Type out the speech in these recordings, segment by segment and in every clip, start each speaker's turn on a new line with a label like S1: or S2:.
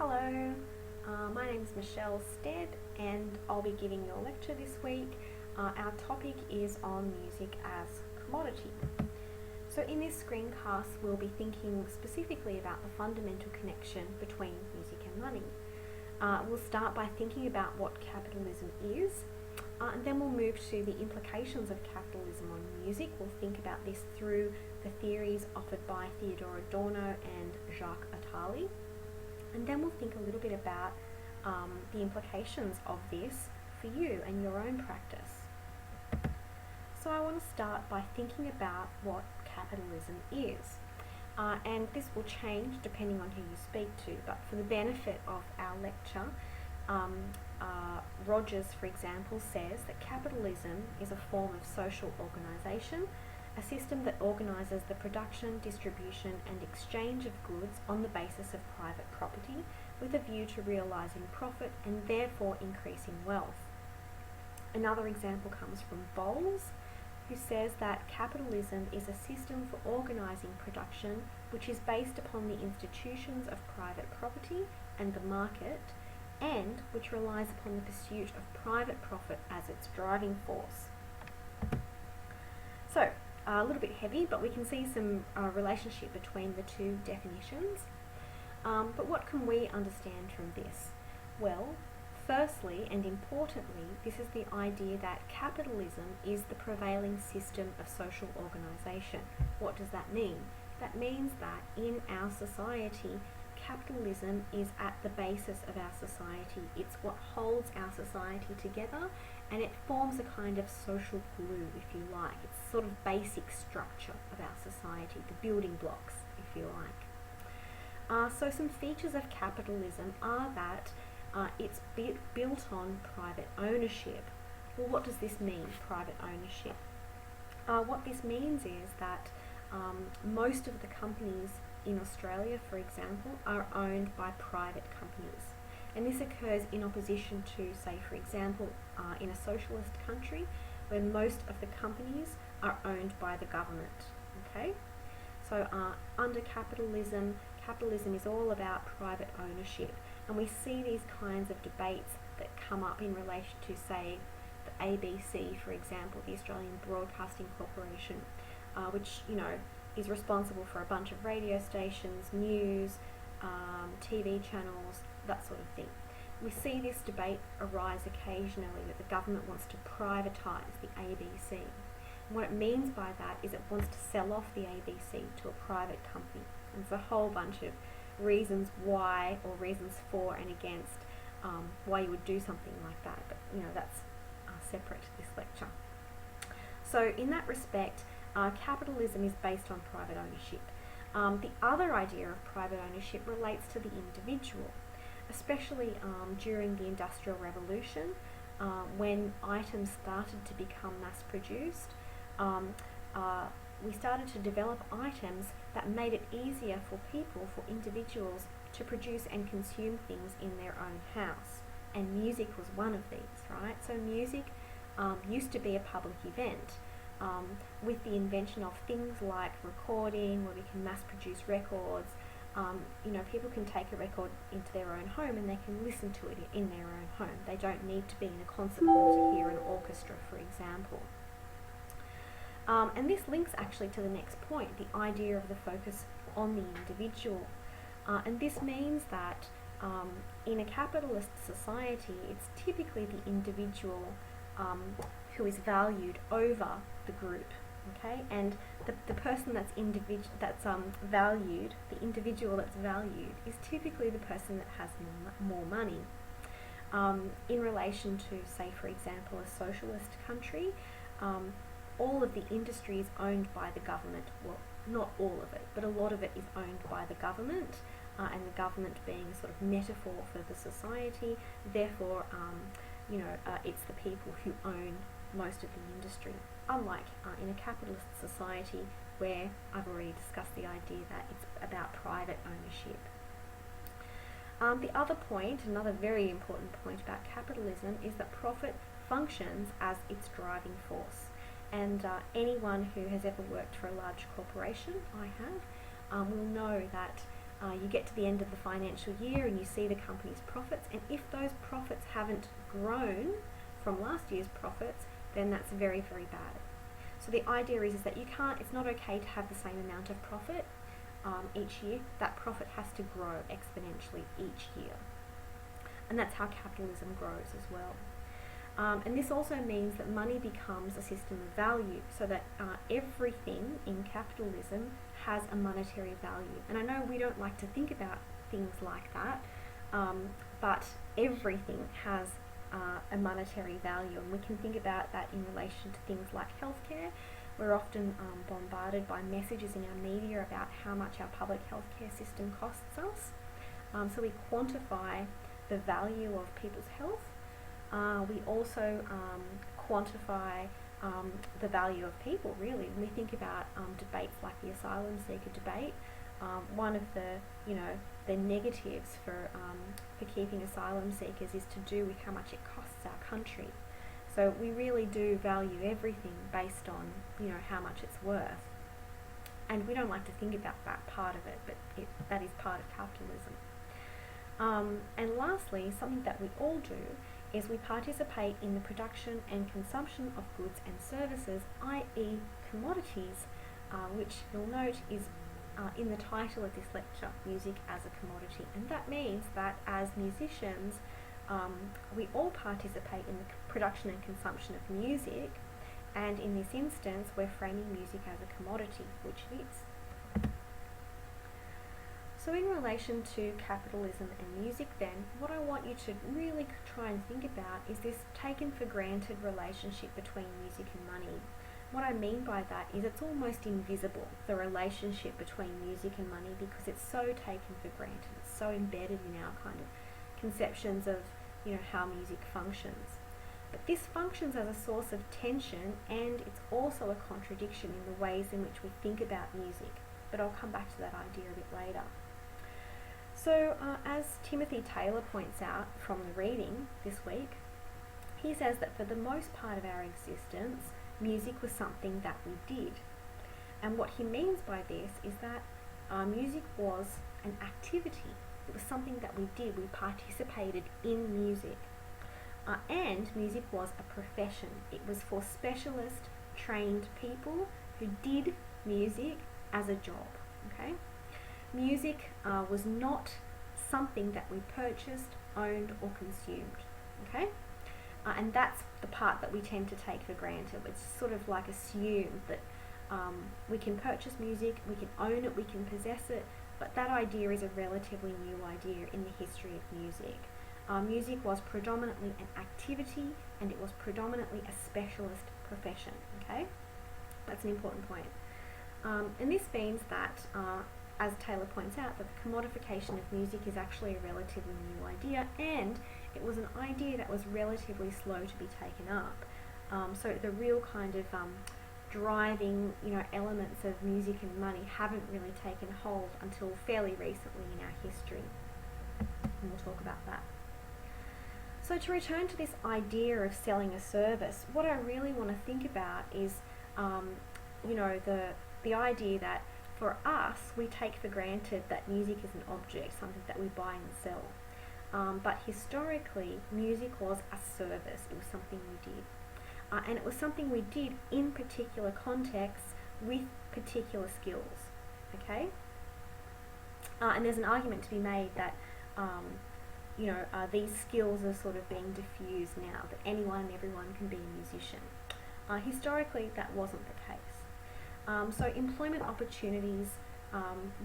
S1: Hello, my name is Michelle Stead and I'll be giving you a lecture this week. Our topic is on music as commodity. So in this screencast we'll be thinking specifically about the fundamental connection between music and money. We'll start by thinking about what capitalism is, and then we'll move to the implications of capitalism on music. We'll think about this through the theories offered by Theodor Adorno and Jacques Attali. And then we'll think a little bit about the implications of this for you and your own practice. So I want to start by thinking about what capitalism is. And this will change depending on who you speak to, but for the benefit of our lecture, Rogers, for example, says that capitalism is a form of social organisation, a system that organises the production, distribution and exchange of goods on the basis of private property with a view to realising profit and therefore increasing wealth. Another example comes from Bowles, who says that capitalism is a system for organising production which is based upon the institutions of private property and the market, and which relies upon the pursuit of private profit as its driving force. So, a little bit heavy, but we can see some relationship between the two definitions. But what can we understand from this? Well, firstly and importantly, this is the idea that capitalism is the prevailing system of social organisation. What does that mean? That means that in our society, capitalism is at the basis of our society. It's what holds our society together, and it forms a kind of social glue, if you like. It's sort of basic structure of our society, the building blocks, if you like. So some features of capitalism are that it's built on private ownership. Well, what does this mean, private ownership? What this means is that most of the companies in Australia, for example, are owned by private companies. And this occurs in opposition to, say, for example, in a socialist country where most of the companies are owned by the government. Okay? So under capitalism, capitalism is all about private ownership. And we see these kinds of debates that come up in relation to, say, the ABC, for example, the Australian Broadcasting Corporation, which, is responsible for a bunch of radio stations, news, TV channels, that sort of thing. We see this debate arise occasionally that the government wants to privatise the ABC. And what it means by that is it wants to sell off the ABC to a private company. And there's a whole bunch of reasons why, or reasons for and against, why you would do something like that. But that's separate to this lecture. So in that respect, capitalism is based on private ownership. The other idea of private ownership relates to the individual, especially during the Industrial Revolution, when items started to become mass-produced. We started to develop items that made it easier for people, for individuals, to produce and consume things in their own house. And music was one of these, right? So music used to be a public event. With the invention of things like recording, where we can mass produce records, people can take a record into their own home and they can listen to it in their own home. They don't need to be in a concert hall to hear an orchestra, for example. And this links actually to the next point, the idea of the focus on the individual. And this means that in a capitalist society, it's typically the individual who is valued over the group, okay? And the person that's valued, the individual that's valued, is typically the person that has more money. In relation to, say, for example, a socialist country, all of the industry is owned by the government. Well, not all of it, but a lot of it is owned by the government, and the government being a sort of metaphor for the society. Therefore, it's the people who own most of the industry, unlike in a capitalist society where I've already discussed the idea that it's about private ownership. The other point, another very important point about capitalism, is that profit functions as its driving force. And anyone who has ever worked for a large corporation, I have, will know that You get to the end of the financial year and you see the company's profits, and if those profits haven't grown from last year's profits, then that's very, very bad. So the idea is that it's not okay to have the same amount of profit each year. That profit has to grow exponentially each year. And that's how capitalism grows as well. And this also means that money becomes a system of value, so that everything in capitalism has a monetary value. And I know we don't like to think about things like that, but everything has a monetary value, and we can think about that in relation to things like healthcare. We're often bombarded by messages in our media about how much our public healthcare system costs us. So we quantify the value of people's health. We also quantify the value of people, really. When we think about debates like the asylum seeker debate, one of the negatives for keeping asylum seekers is to do with how much it costs our country. So we really do value everything based on how much it's worth, and we don't like to think about that part of it, but that is part of capitalism. And lastly, something that we all do is we participate in the production and consumption of goods and services, i.e. commodities, which you'll note is in the title of this lecture, Music as a Commodity. And that means that as musicians, we all participate in the production and consumption of music, and in this instance we're framing music as a commodity, which it is. So in relation to capitalism and music then, what I want you to really try and think about is this taken for granted relationship between music and money. What I mean by that is it's almost invisible, the relationship between music and money, because it's so taken for granted, it's so embedded in our kind of conceptions of how music functions. But this functions as a source of tension, and it's also a contradiction in the ways in which we think about music. But I'll come back to that idea a bit later. So as Timothy Taylor points out from the reading this week, he says that for the most part of our existence, music was something that we did. And what he means by this is that music was an activity. It was something that we did. We participated in music. And music was a profession. It was for specialist, trained people who did music as a job. Okay? Music was not something that we purchased, owned, or consumed. Okay? And that's the part that we tend to take for granted. It's sort of like assumed that we can purchase music, we can own it, we can possess it, but that idea is a relatively new idea in the history of music. Music was predominantly an activity, and it was predominantly a specialist profession. Okay? That's an important point. And this means that as Taylor points out, that the commodification of music is actually a relatively new idea, and it was an idea that was relatively slow to be taken up. So the real kind of driving elements of music and money haven't really taken hold until fairly recently in our history. And we'll talk about that. So to return to this idea of selling a service, what I really want to think about is the idea that for us, we take for granted that music is an object, something that we buy and sell. But historically, music was a service. It was something we did. And it was something we did in particular contexts with particular skills. Okay? And there's an argument to be made that these skills are sort of being diffused now, that anyone and everyone can be a musician. Historically, that wasn't the case. So employment opportunities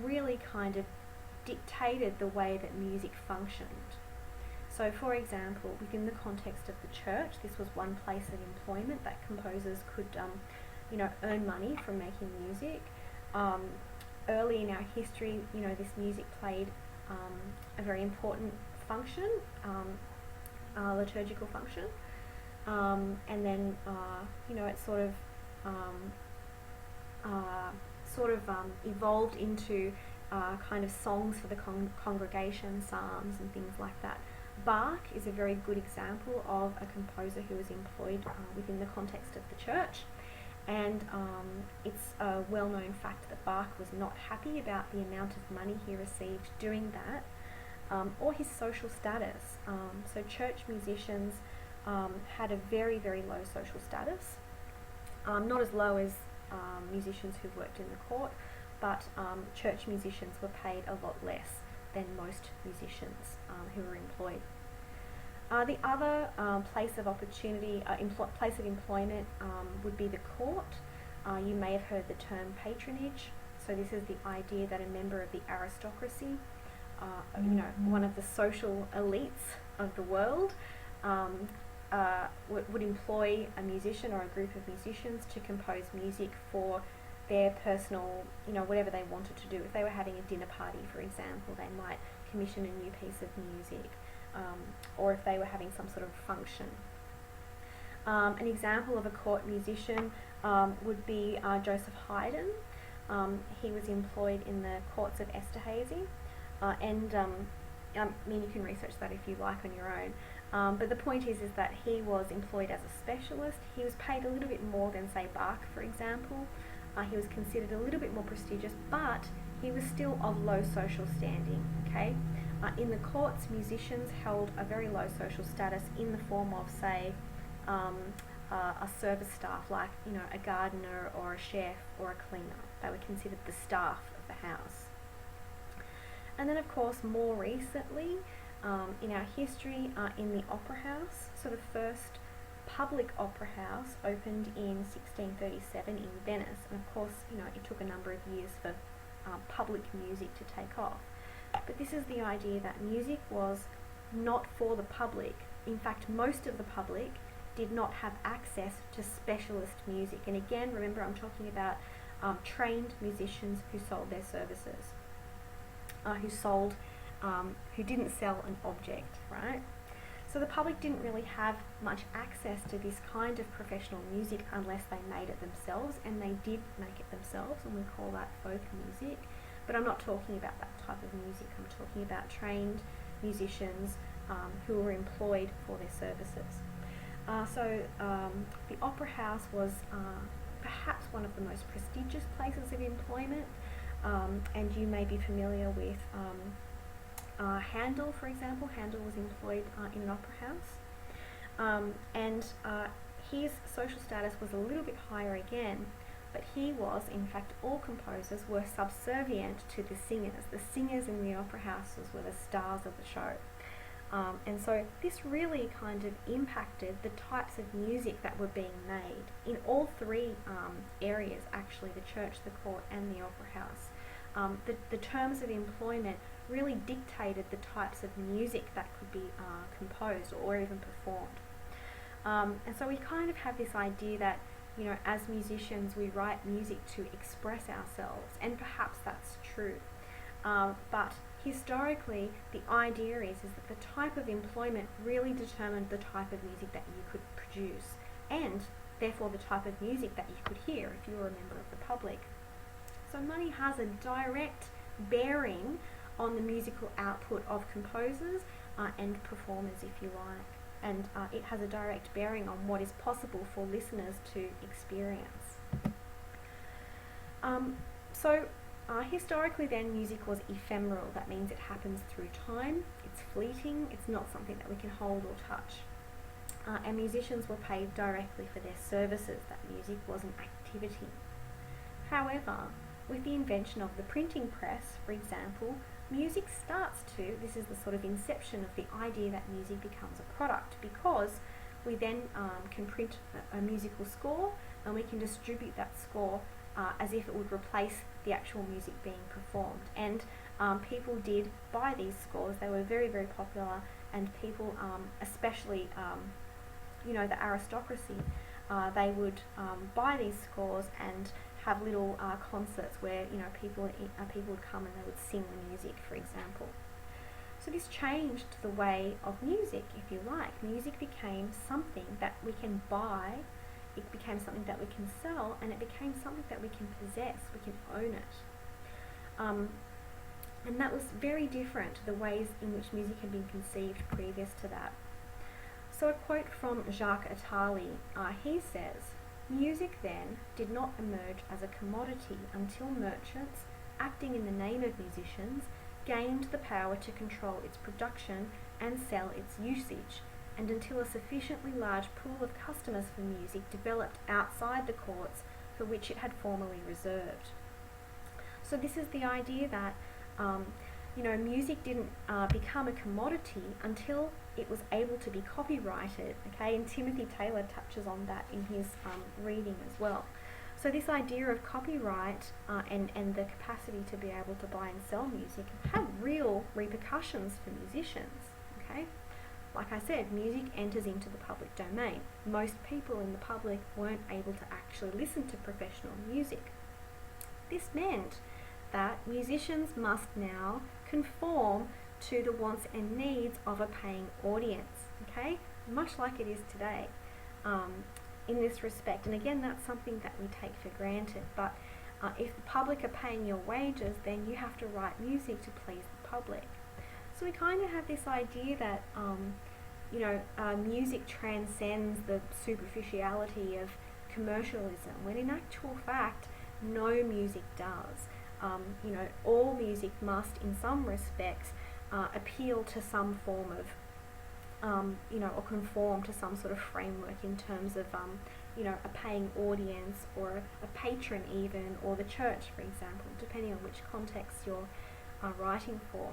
S1: really kind of dictated the way that music functioned. So for example, within the context of the church, this was one place of employment that composers could earn money from making music. Early in our history, this music played a very important function, liturgical function, and then it sort of evolved into kind of songs for the congregation, psalms and things like that. Bach is a very good example of a composer who was employed within the context of the church, And it's a well-known fact that Bach was not happy about the amount of money he received doing that, or his social status. So church musicians had a very, very low social status, not as low as musicians who worked in the court, but church musicians were paid a lot less than most musicians who were employed. The other place of opportunity, place of employment would be the court. You may have heard the term patronage. So this is the idea that a member of the aristocracy, one of the social elites of the world, would employ a musician or a group of musicians to compose music for their personal, whatever they wanted to do. If they were having a dinner party, for example, they might commission a new piece of music, or if they were having some sort of function. An example of a court musician would be Joseph Haydn. He was employed in the courts of Esterhazy, and you can research that if you like on your own. But the point is that he was employed as a specialist. He was paid a little bit more than, say, Bach, for example. He was considered a little bit more prestigious, but he was still of low social standing. Okay, in the courts, musicians held a very low social status in the form of, say, a service staff, like a gardener or a chef or a cleaner. They were considered the staff of the house. And then, of course, more recently, in our history, in the opera house. So the first public opera house opened in 1637 in Venice, and of course, it took a number of years for public music to take off. But this is the idea that music was not for the public. In fact, most of the public did not have access to specialist music. And again, remember, I'm talking about trained musicians who sold their services, who didn't sell an object, right? So the public didn't really have much access to this kind of professional music unless they made it themselves, and they did make it themselves, and we call that folk music. But I'm not talking about that type of music. I'm talking about trained musicians who were employed for their services. So the opera house was perhaps one of the most prestigious places of employment, and you may be familiar with Handel, for example. Handel was employed in an opera house, and his social status was a little bit higher again, but he was, in fact, all composers were subservient to the singers. The singers in the opera houses were the stars of the show. And so this really kind of impacted the types of music that were being made in all three areas, actually, the church, the court, and the opera house. The terms of employment really dictated the types of music that could be composed or even performed. And so we kind of have this idea that, as musicians, we write music to express ourselves, and perhaps that's true. But historically, the idea is that the type of employment really determined the type of music that you could produce, and therefore the type of music that you could hear if you were a member of the public. So money has a direct bearing on the musical output of composers and performers, if you like, and it has a direct bearing on what is possible for listeners to experience. Historically then, music was ephemeral. That means it happens through time, it's fleeting, it's not something that we can hold or touch. And musicians were paid directly for their services. That music was an activity. However, with the invention of the printing press, for example, music starts to, this is the sort of inception of the idea that music becomes a product, because we then can print a musical score, and we can distribute that score as if it would replace the actual music being performed. And people did buy these scores. They were very, very popular, and people, especially the aristocracy, they would buy these scores and have little concerts where people would come and they would sing the music, for example. So this changed the way of music, if you like. Music became something that we can buy, it became something that we can sell, and it became something that we can possess, we can own it. And that was very different to the ways in which music had been conceived previous to that. So a quote from Jacques Attali, he says, Music then did not emerge as a commodity until merchants, acting in the name of musicians, gained the power to control its production and sell its usage, and until a sufficiently large pool of customers for music developed outside the courts for which it had formerly reserved. So this is the idea that music didn't become a commodity until it was able to be copyrighted, okay, and Timothy Taylor touches on that in his reading as well. So this idea of copyright and the capacity to be able to buy and sell music had real repercussions for musicians, okay. Like I said, music enters into the public domain. Most people in the public weren't able to actually listen to professional music. This meant that musicians must now conform to the wants and needs of a paying audience, okay? Much like it is today in this respect. And again, that's something that we take for granted. But if the public are paying your wages, then you have to write music to please the public. So we kind of have this idea that music transcends the superficiality of commercialism, when in actual fact, no music does. All music must, in some respects, appeal to some form of, or conform to some sort of framework in terms of, a paying audience or a patron even, or the church, for example, depending on which context you're writing for.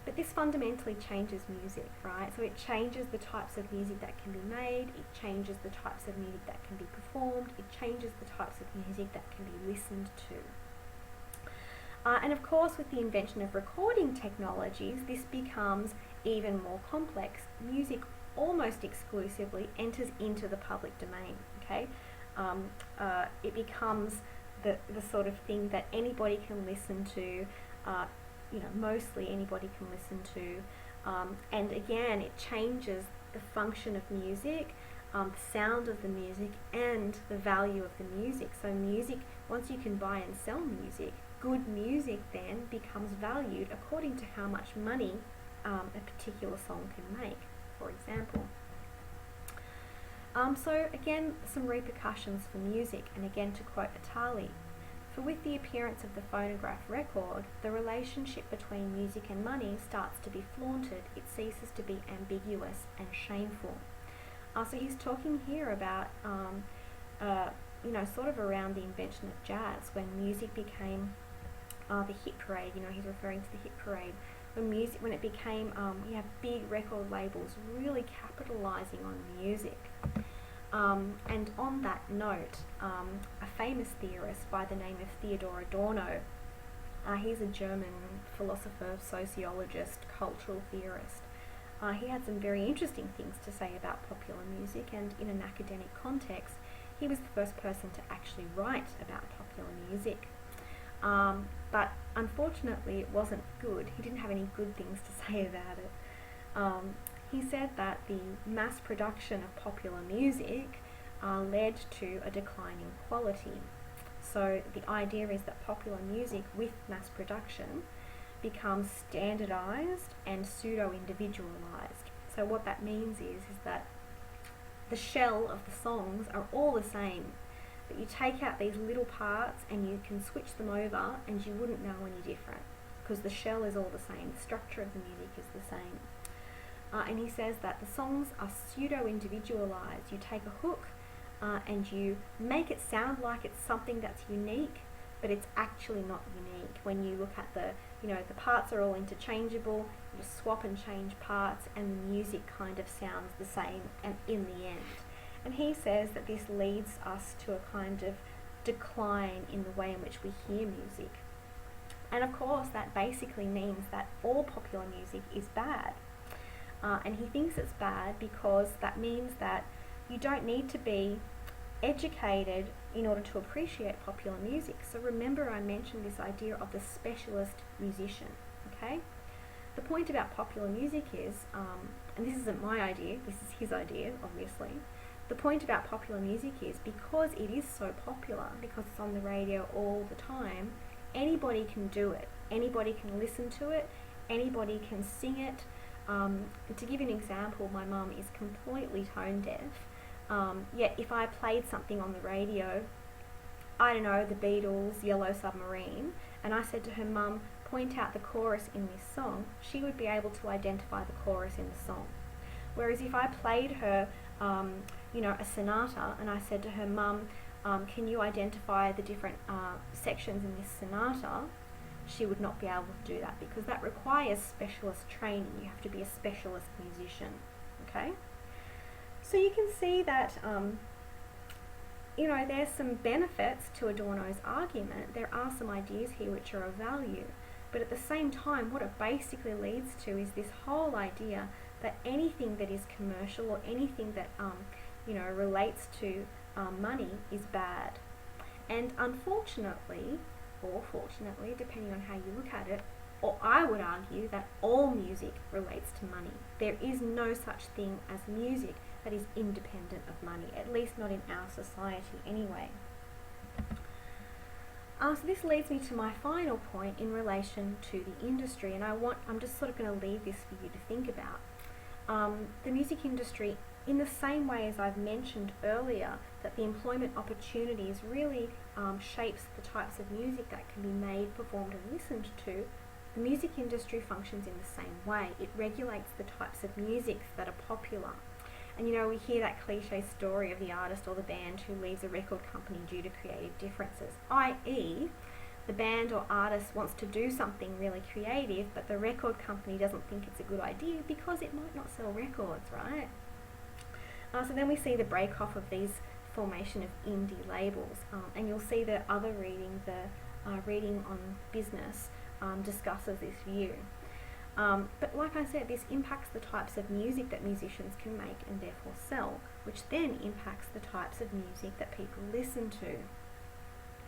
S1: But this fundamentally changes music, right? So it changes the types of music that can be made, it changes the types of music that can be performed, it changes the types of music that can be listened to. And of course, with the invention of recording technologies, this becomes even more complex. Music almost exclusively enters into the public domain, okay? It becomes the sort of thing that anybody can listen to, mostly anybody can listen to. And again, it changes the function of music, the sound of the music, and the value of the music. So music, once you can buy and sell music, good music then becomes valued according to how much money a particular song can make, for example. So again, some repercussions for music, and again to quote Atali, for with the appearance of the phonograph record, the relationship between music and money starts to be flaunted, it ceases to be ambiguous and shameful. So he's talking here about, sort of around the invention of jazz, when music became the hit parade. He's referring to the hit parade. When it became, you have big record labels really capitalizing on music. And on that note, a famous theorist by the name of Theodor Adorno, he's a German philosopher, sociologist, cultural theorist. He had some very interesting things to say about popular music, and in an academic context, he was the first person to actually write about popular music. But unfortunately, it wasn't good. He didn't have any good things to say about it. He said that the mass production of popular music led to a decline in quality. So the idea is that popular music with mass production becomes standardized and pseudo-individualized. So what that means is that the shell of the songs are all the same, but you take out these little parts and you can switch them over and you wouldn't know any different, because the shell is all the same, the structure of the music is the same. And he says that the songs are pseudo-individualized. You take a hook and you make it sound like it's something that's unique, but it's actually not unique. When you look at the parts are all interchangeable, you just swap and change parts and the music kind of sounds the same and in the end. And he says that this leads us to a kind of decline in the way in which we hear music. And of course, that basically means that all popular music is bad. And he thinks it's bad because that means that you don't need to be educated in order to appreciate popular music. So remember, I mentioned this idea of the specialist musician, okay? The point about popular music is, and this isn't my idea, this is his idea, obviously. The point about popular music is because it is so popular, because it's on the radio all the time, anybody can do it. Anybody can listen to it, anybody can sing it. To give you an example, my mum is completely tone deaf, Yet if I played something on the radio, I don't know, the Beatles, Yellow Submarine, and I said to her, Mum, point out the chorus in this song, she would be able to identify the chorus in the song. Whereas if I played her, a sonata, and I said to her, Mum, can you identify the different sections in this sonata, she would not be able to do that, because that requires specialist training. You have to be a specialist musician, okay? So you can see that, there's some benefits to Adorno's argument. There are some ideas here which are of value. But at the same time, what it basically leads to is this whole idea that anything that is commercial or anything that, relates to money is bad. And unfortunately, or fortunately, depending on how you look at it, or I would argue that all music relates to money. There is no such thing as music that is independent of money, at least not in our society anyway. So this leads me to my final point in relation to the industry, and I'm just sort of going to leave this for you to think about. The music industry, in the same way as I've mentioned earlier, that the employment opportunities really shapes the types of music that can be made, performed and listened to, the music industry functions in the same way. It regulates the types of music that are popular. And we hear that cliche story of the artist or the band who leaves a record company due to creative differences, i.e. the band or artist wants to do something really creative, but the record company doesn't think it's a good idea because it might not sell records, right? So then we see the break off of these formation of indie labels, and you'll see the other reading, the reading on business, discusses this view. But like I said, this impacts the types of music that musicians can make and therefore sell, which then impacts the types of music that people listen to.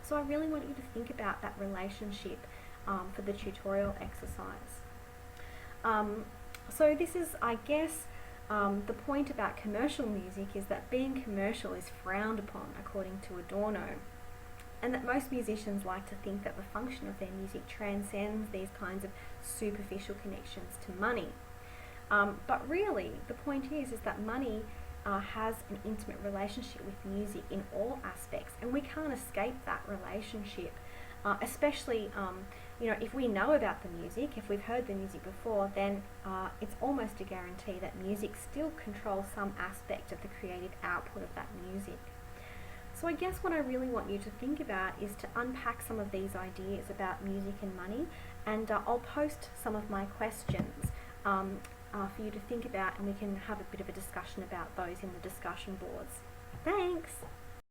S1: So I really want you to think about that relationship for the tutorial exercise. So this is, I guess, the point about commercial music is that being commercial is frowned upon, according to Adorno, and that most musicians like to think that the function of their music transcends these kinds of superficial connections to money. But really, the point is that money has an intimate relationship with music in all aspects, and we can't escape that relationship, especially if we know about the music, if we've heard the music before, then it's almost a guarantee that music still controls some aspect of the creative output of that music. So I guess what I really want you to think about is to unpack some of these ideas about music and money, and I'll post some of my questions for you to think about, and we can have a bit of a discussion about those in the discussion boards. Thanks!